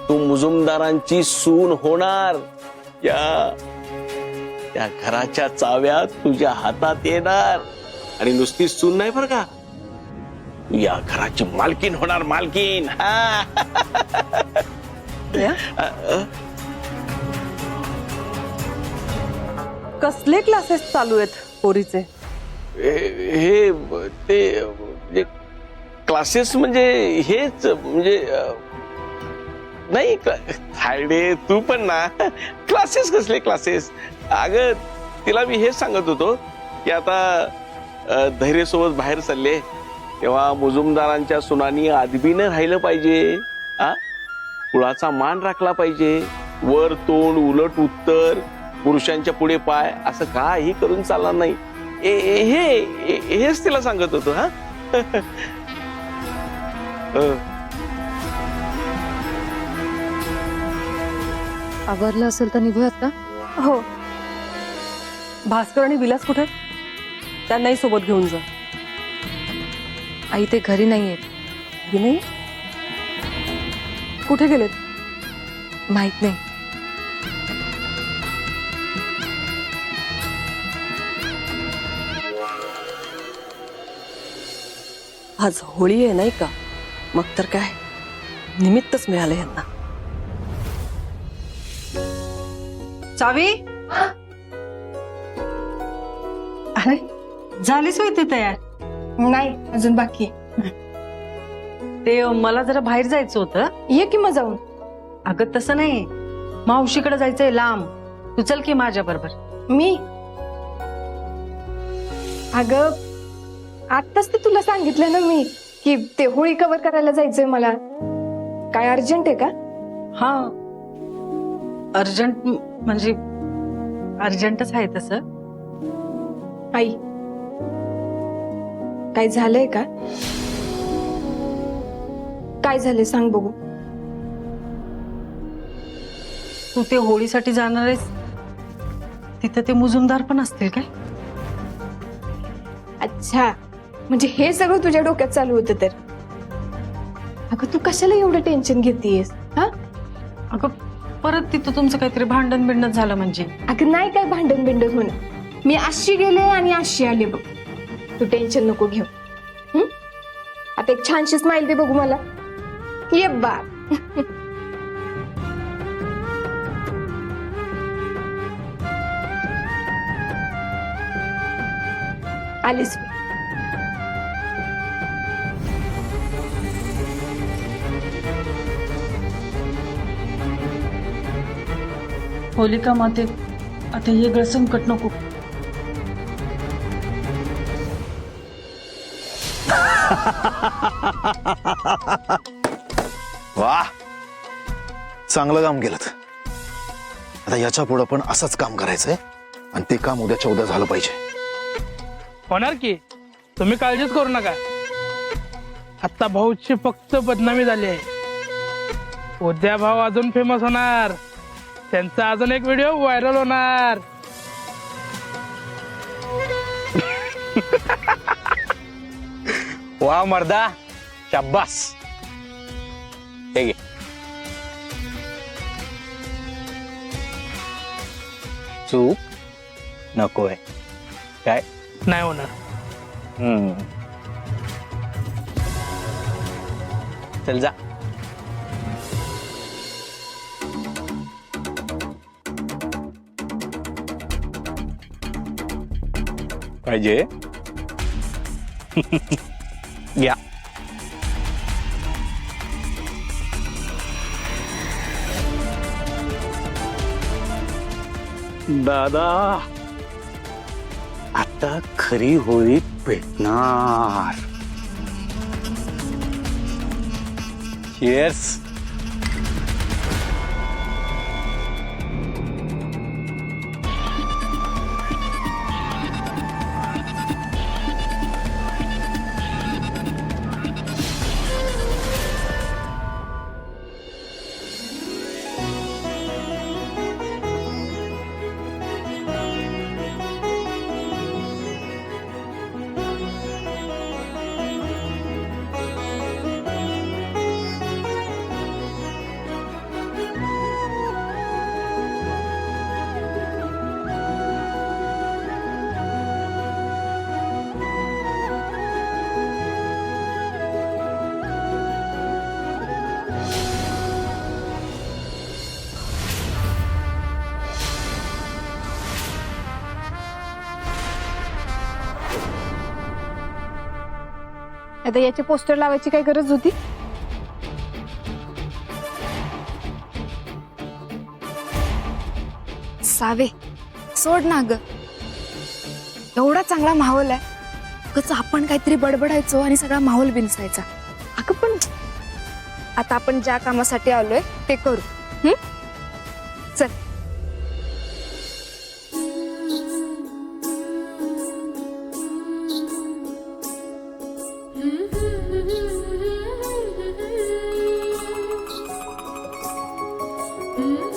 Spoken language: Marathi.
तू मुजुमदारांची सून होणार. त्या घराच्या चाव्या तुझ्या हातात येणार. आणि नुसती सून नाही बरं का, तू या घराची मालकीन होणार. मालकीन. हा. कसले क्लासेस चालू आहेत पोरीचे? हे ते क्लासेस म्हणजे हेच म्हणजे नाही थायडे तू पण ना. क्लासेस कसले क्लासेस? अगं तिला मी हेच सांगत होतो की आता धैर्यसोबत बाहेर चालले तेव्हा मुजुमदारांच्या सुनानी आदबीनं राहिलं पाहिजे. कुळाचा मान राखला पाहिजे. वर तोंड उलट उत्तर, पुरुषांच्या पुढे पाय, असं काही करून चालणार नाही. हेच तिला सांगत होतो. हा. आवरलं असेल तर निघूयात का? हो. भास्कर आणि विलास कुठे? त्यांनाही सोबत घेऊन जा. आई ते घरी नाहीयेत. नाही? कुठे गेलेत? माहित नाही. आज होळी आहे नाही का? मग तर काय निमित्तच मिळालं यांना. चावी अरे झालीच होती तयार? नाही अजून बाकी. ते मला जरा बाहेर जायचं होतं. ये की मग जाऊन. अगं तसं नाही, मावशीकडे जायचंय लांब. तू चल की माझ्या बरोबर. मी अगं आत्ताच ते तुला सांगितलं ना मी की ते होळी कव्हर करायला जायचंय मला. काय अर्जंट आहे का? हा अर्जंट म्हणजे अर्जंटच आहे तसं. आई काय झालंय का? काय झालंय सांग बघू. तू ते होळीसाठी जाणार आहेस तिथं ते मुजुमदार पण असतील काय? अच्छा, म्हणजे हे सगळं तुझ्या डोक्यात चालू होतं तर? अगं तू कशाला एवढं टेन्शन घेतेयस? हा अगं परत तिथं तुमचं काहीतरी भांडण बिंडण झालं म्हणजे? अगं नाही काय भांडण बिंडण होणं. मी अशी गेले आणि अशी आले बघ. तू टेन्शन नको घेऊ. आता एक छानशी स्माइल दे बघू मला. ये बा. आलीस मी. होलिका माते आता हे वेगळं संकट नको. वाह, चांगलं काम केलं. आता याच्या पुढे पण असंच काम करायचंय आणि ते काम उद्याच्या उद्या झालं पाहिजे. होणार की, तुम्ही काळजीच करू नका. आता भाऊची फक्त बदनामी झाली आहे. उद्या भाऊ अजून फेमस होणार. त्यांचा अजून एक व्हिडिओ व्हायरल होणार. वा मर्दा, शाब्बास. हे घे. चूक नकोय काय? नाही होणार. चल जा. पाहिजे घ्या. दादा आता खरी होळी पेटणार. Cheers. आता याचे पोस्टर लावायची काय गरज होती? सावे सोड ना ग, एवढा चांगला माहोल आहे उगाच आपण काहीतरी बडबडायचो आणि सगळा माहोल बिनसायचा. अगं पण आता आपण ज्या कामासाठी आलोय ते करू. चल. Mm-hmm.